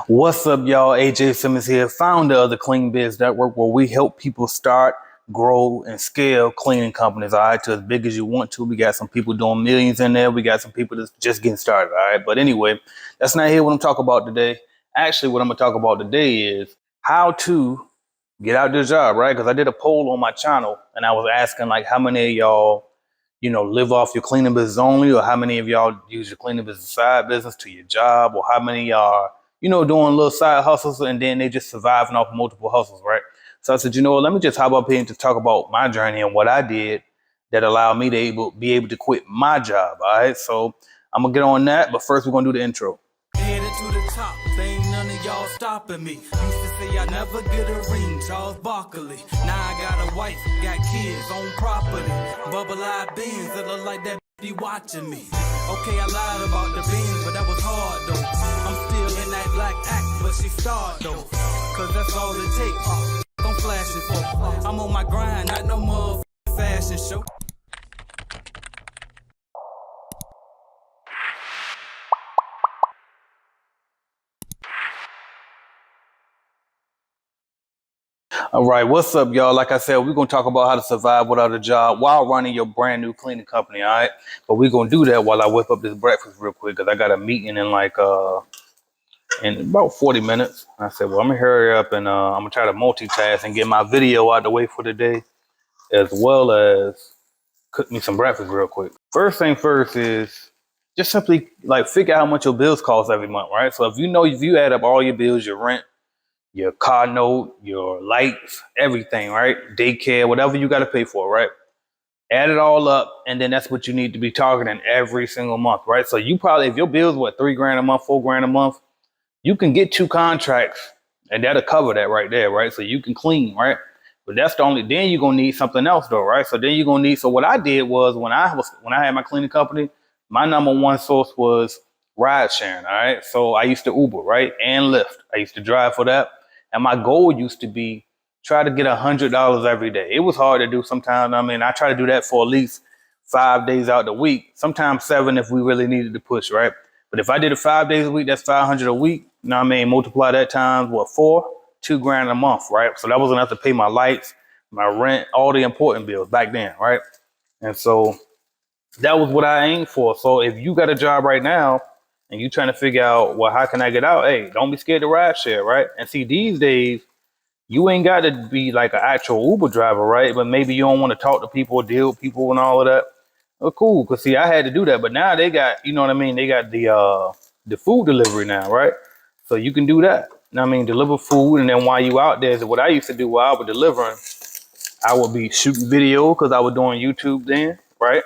What's up, y'all? AJ Simmons here, founder of the Clean Biz Network, where we help people start, grow, and scale cleaning companies, all right, to as big as you want to. We got some people doing millions in there. We got some people that's just getting started, all right? But anyway, that's not here what I'm talking about today. Actually, what I'm going to talk about today is how to get out this job, right? Because I did a poll on my channel, and I was asking, like, how many of y'all live off your cleaning business only, or how many of y'all use your cleaning business side business to your job, or how many are, doing little side hustles and then they just surviving off multiple hustles, right? So I said, let me just hop up here and just talk about my journey and what I did that allowed me to be able to quit my job, all right? So I'm gonna get on that, but first we're gonna do the intro. Headed to the top, ain't none of y'all stopping me. Used to say I never get a ring, Charles Barkley. Now I got a wife, got kids, on property. Bubble-eyed beans that look like that be watching me. Okay, I lied about the beans, but that was hard though. I'm still in that black act, but she starred though. Cause that's all it takes. I'm flashing for. I'm on my grind, not no more fashion show. All right, what's up, y'all? Like I said, we're gonna talk about how to survive without a job while running your brand new cleaning company, all right? But we're gonna do that while I whip up this breakfast real quick because I got a meeting in about 40 minutes. I said, well, I'm gonna hurry up and I'm gonna try to multitask and get my video out the way for the day, as well as cook me some breakfast real quick. First thing first is just simply like figure out how much your bills cost every month, right? So if you add up all your bills, your rent, your car note, your lights, everything, right? Daycare, whatever you got to pay for, right? Add it all up, and then that's what you need to be targeting every single month, right? So you probably, if your bills what, $3 grand a month, $4 grand a month, you can get 2 contracts, and that'll cover that right there, right? So you can clean, right? But that's the only. Then you're gonna need something else, though, right? So then you're gonna need. So what I did was when I had my cleaning company, my number one source was ride sharing. All right, so I used to Uber, right, and Lyft. I used to drive for that, and my goal used to be try to get $100 every day. It was hard to do sometimes. I mean, I try to do that for at least 5 days out the week, sometimes 7 if we really needed to push, right? But if I did it 5 days a week, that's 500 a week. You know what I mean? Multiply that times what, 4? $2 grand a month, right? So that was enough to pay my lights, my rent, all the important bills back then, right? And so that was what I aimed for. So if you got a job right now and you trying to figure out, well, how can I get out? Hey, don't be scared to ride share, right? And see, these days, you ain't got to be like an actual Uber driver, right? But maybe you don't want to talk to people, deal with people and all of that. Oh, cool. Cause see, I had to do that, but now they got, you know what I mean? They got the food delivery now, right? So you can do that. You know what I mean? Deliver food, and then while you out there, is what I used to do while I was delivering. I would be shooting video because I was doing YouTube then, right?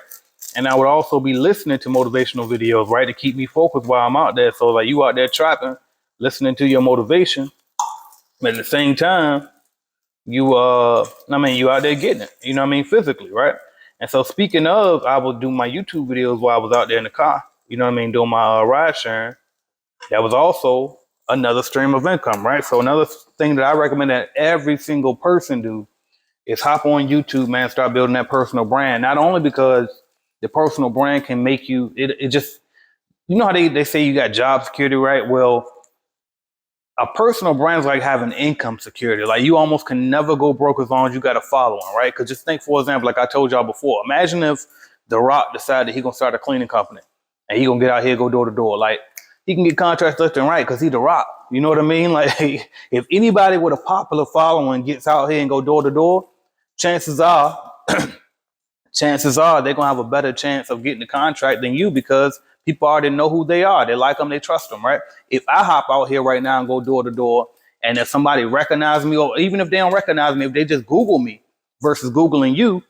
And I would also be listening to motivational videos, right, to keep me focused while I'm out there. So like you out there trapping, listening to your motivation, but at the same time, you you out there getting it, you know what I mean, physically, right? And so speaking of, I would do my YouTube videos while I was out there in the car, you know what I mean, doing my ride sharing. That was also another stream of income, right? So another thing that I recommend that every single person do is hop on YouTube, man, start building that personal brand. Not only because the personal brand can make you, it just, you know how they say you got job security, right? Well, a personal brand is like having income security. Like you almost can never go broke as long as you got a following, right? Because just think, for example, like I told y'all before, imagine if The Rock decided he gonna start a cleaning company and he gonna get out here, go door to door. Like he can get contracts left and right because he The Rock. You know what I mean? Like if anybody with a popular following gets out here and go door to door, chances are they're gonna have a better chance of getting the contract than you because people already know who they are. They like them, they trust them, right? If I hop out here right now and go door to door, and if somebody recognizes me, or even if they don't recognize me, if they just Google me versus Googling you,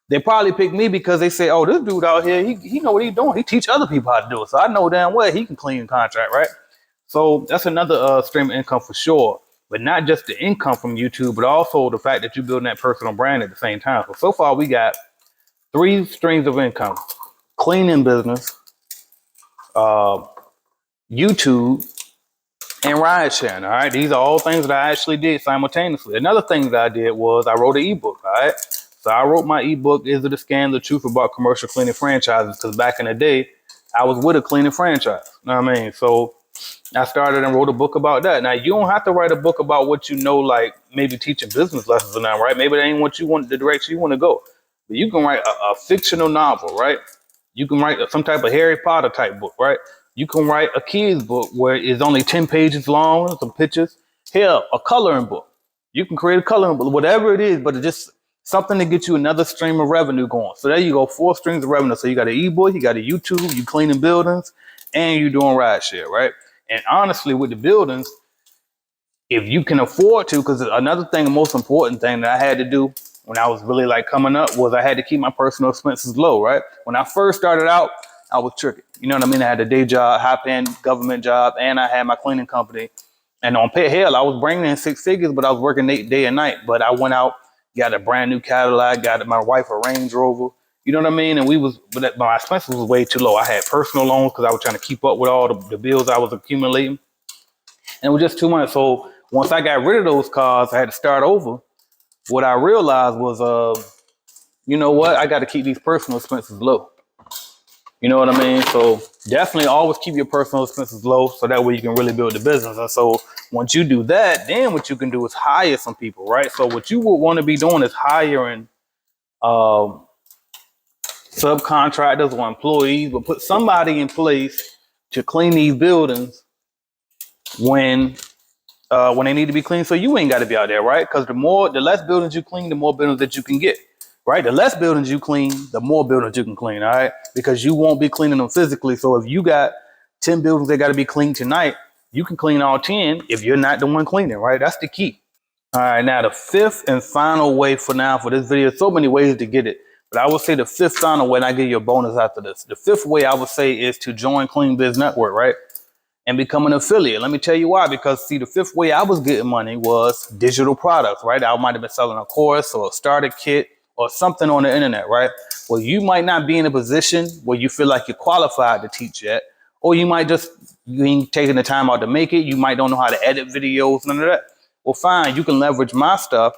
they probably pick me because they say, oh, this dude out here, he know what he's doing. He teach other people how to do it. So I know damn well he can clean contract, right? So that's another stream of income for sure. But not just the income from YouTube, but also the fact that you're building that personal brand at the same time. So far we got 3 streams of income: cleaning business, YouTube, and ride sharing. All right, these are all things that I actually did simultaneously. Another thing that I did was I wrote an ebook. All right, so I wrote my ebook, "Is It a Scam? The Truth About Commercial Cleaning Franchises?" Because back in the day, I was with a cleaning franchise. You know what I mean? So I started and wrote a book about that. Now you don't have to write a book about what you know, like maybe teaching business lessons or not, right? Maybe that ain't what you want, the direction you want to go. But you can write a fictional novel, right? You can write some type of Harry Potter type book, right? You can write a kid's book where it's only 10 pages long, some pictures. Hell, a coloring book. You can create a coloring book, whatever it is, but it's just something to get you another stream of revenue going. So there you go, 4 streams of revenue. So you got an ebook, you got a YouTube, you cleaning buildings, and you doing ride share, right? And honestly, with the buildings, if you can afford to, because another thing, the most important thing that I had to do when I was really like coming up was I had to keep my personal expenses low, right? When I first started out, I was tricky. You know what I mean? I had a day job, high-paying government job, and I had my cleaning company. And on pay, hell, I was bringing in 6 figures, but I was working day and night. But I went out, got a brand new Cadillac, got my wife a Range Rover. You know what I mean? And but my expenses was way too low. I had personal loans because I was trying to keep up with all the bills I was accumulating. And it was just too much. So once I got rid of those cars, I had to start over. What I realized was, you know what? I got to keep these personal expenses low. You know what I mean? So definitely always keep your personal expenses low so that way you can really build the business. And so once you do that, then what you can do is hire some people, right? So what you would want to be doing is hiring subcontractors or employees, but put somebody in place to clean these buildings when they need to be cleaned. So you ain't got to be out there, right? Because the less buildings you clean, the more buildings that you can get, right? The less buildings you clean, the more buildings you can clean, all right? Because you won't be cleaning them physically. So if you got 10 buildings that got to be cleaned tonight, you can clean all 10 if you're not the one cleaning, right? That's the key. All right, now the 5th and final way for this video, so many ways to get it, but I would say the 5th final way, and I give you a bonus after this. The 5th way I would say is to join Clean Biz Network, right? And become an affiliate. Let me tell you why. Because see, the 5th way I was getting money was digital products, right? I might have been selling a course or a starter kit or something on the internet, right? Well, you might not be in a position where you feel like you're qualified to teach yet, or you ain't taking the time out to make it. You might don't know how to edit videos, none of that. Well, fine, you can leverage my stuff.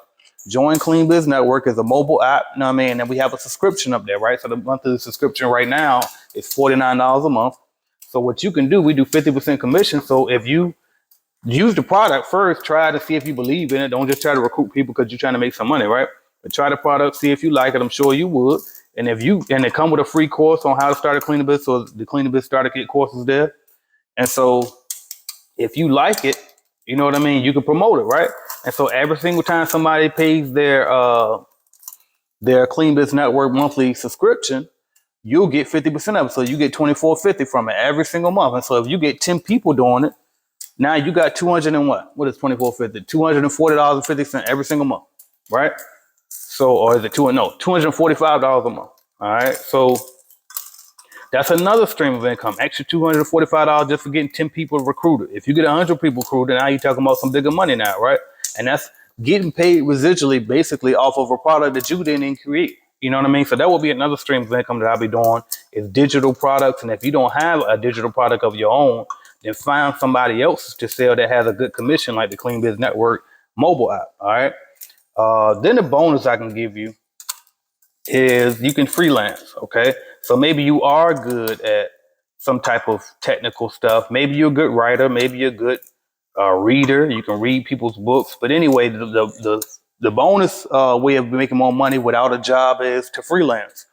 Join Clean Biz Network is a mobile app, you know what I mean? And we have a subscription up there, right? So the monthly subscription right now is $49 a month. So what you can do, we do 50% commission. So if you use the product first, try to see if you believe in it. Don't just try to recruit people because you're trying to make some money, right? But try the product, see if you like it. I'm sure you would. And it come with a free course on how to start a cleaning business. So the cleaning business starter kit course is there. And so if you like it, you know what I mean, you can promote it, right? And so every single time somebody pays their Clean Biz Network monthly subscription, you'll get 50% of it. So you get $24.50 from it every single month. And so if you get 10 people doing it, now you got 200 and what is $24.50? $240.50 every single month, right? So, or is it $245 a month? All right. So that's another stream of income, extra $245 just for getting 10 people recruited. If you get 100 people recruited, now you're talking about some bigger money now, right? And that's getting paid residually, basically off of a product that you didn't create. You know what I mean? So that will be another stream of income that I'll be doing is digital products. And if you don't have a digital product of your own, then find somebody else to sell that has a good commission, like the Clean Biz Network mobile app. All right. Then the bonus I can give you is you can freelance. Okay. So maybe you are good at some type of technical stuff. Maybe you're a good writer. Maybe you're a good reader. You can read people's books. But anyway, the bonus way of making more money without a job is to freelance.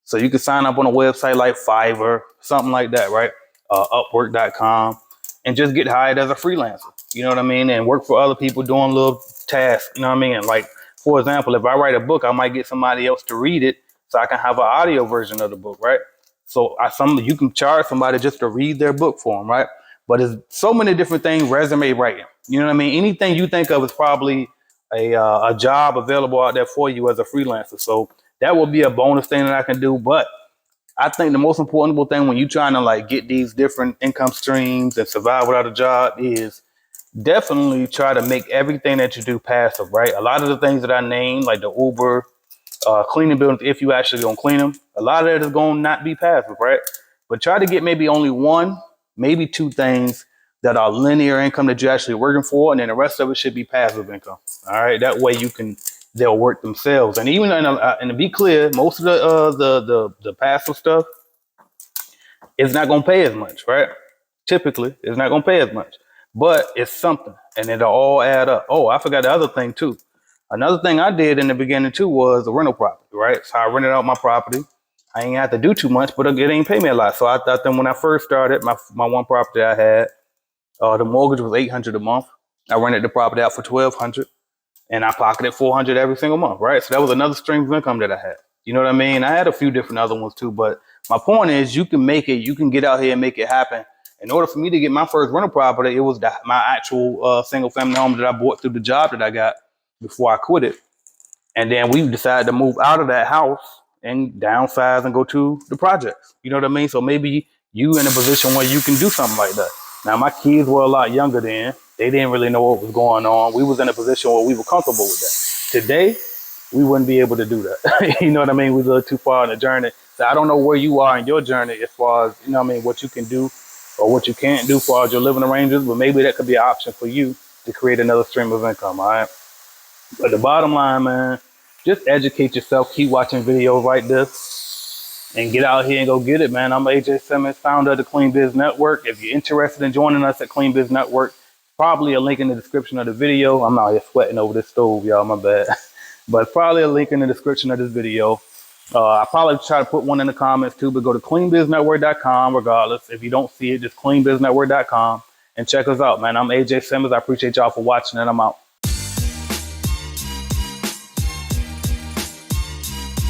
So you can sign up on a website like Fiverr, something like that, right? Upwork.com, and just get hired as a freelancer. You know what I mean? And work for other people doing little tasks. You know what I mean? Like, for example, if I write a book, I might get somebody else to read it so I can have an audio version of the book, right? So you can charge somebody just to read their book for them, right? But there's so many different things, resume writing. You know what I mean? Anything you think of is probably a job available out there for you as a freelancer. So that will be a bonus thing that I can do. But I think the most important thing when you're trying to like get these different income streams and survive without a job is definitely try to make everything that you do passive, right? A lot of the things that I named, like the Uber, cleaning buildings, if you actually gonna clean them, a lot of that is gonna not be passive, right? But try to get maybe only 1, maybe 2 things that are linear income that you're actually working for, and then the rest of it should be passive income. All right, that way they'll work themselves. And even and to be clear, most of the passive stuff is not gonna pay as much, right? typically. It's not gonna pay as much, but it's something, and it'll all add up. Oh, I forgot the other thing too. Another thing I did in the beginning too was the rental property, right? So I rented out my property. I ain't have to do too much, but it ain't pay me a lot. So I thought that when I first started, my one property I had, the mortgage was $800 a month. I rented the property out for $1,200, and I pocketed $400 every single month, right? So that was another stream of income that I had. You know what I mean? I had a few different other ones too, but my point is, you can make it. You can get out here and make it happen. In order for me to get my first rental property, it was my actual single family home that I bought through the job that I got before I quit it. And then we decided to move out of that house and downsize and go to the projects. You know what I mean? So maybe you in a position where you can do something like that. Now, my kids were a lot younger then. They didn't really know what was going on. We was in a position where we were comfortable with that. Today, we wouldn't be able to do that. You know what I mean? We're a little too far in the journey. So I don't know where you are in your journey as far as, you know what I mean, what you can do or what you can't do as far as your living arrangements, but maybe that could be an option for you to create another stream of income, all right? But the bottom line, man, just educate yourself, keep watching videos like this, and get out here and go get it, man. I'm AJ Simmons, founder of the Clean Biz Network. If you're interested in joining us at Clean Biz Network, probably a link in the description of the video. I'm out here sweating over this stove, y'all, my bad. But probably a link in the description of this video. I'll probably try to put one in the comments too, but go to cleanbiznetwork.com regardless. If you don't see it, just cleanbiznetwork.com and check us out, man. I'm AJ Simmons. I appreciate y'all for watching, and I'm out.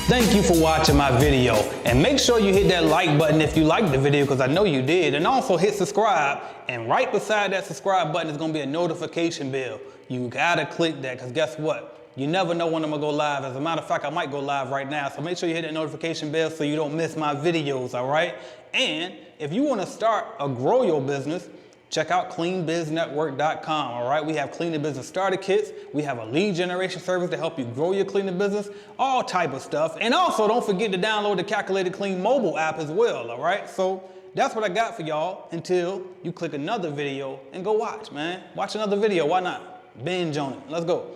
Thank you for watching my video, and make sure you hit that like button if you liked the video, because I know you did, and also hit subscribe, and right beside that subscribe button is going to be a notification bell. You gotta click that, because guess what? You never know when I'm gonna go live. As a matter of fact, I might go live right now, so make sure you hit that notification bell so you don't miss my videos, all right? And if you want to start or grow your business, check out cleanbiznetwork.com, all right? We have cleaning business starter kits. We have a lead generation service to help you grow your cleaning business, all type of stuff. And also, don't forget to download the Calculated Clean mobile app as well, all right? So that's what I got for y'all until you click another video and go watch, man. Watch another video, why not? Binge on it, let's go.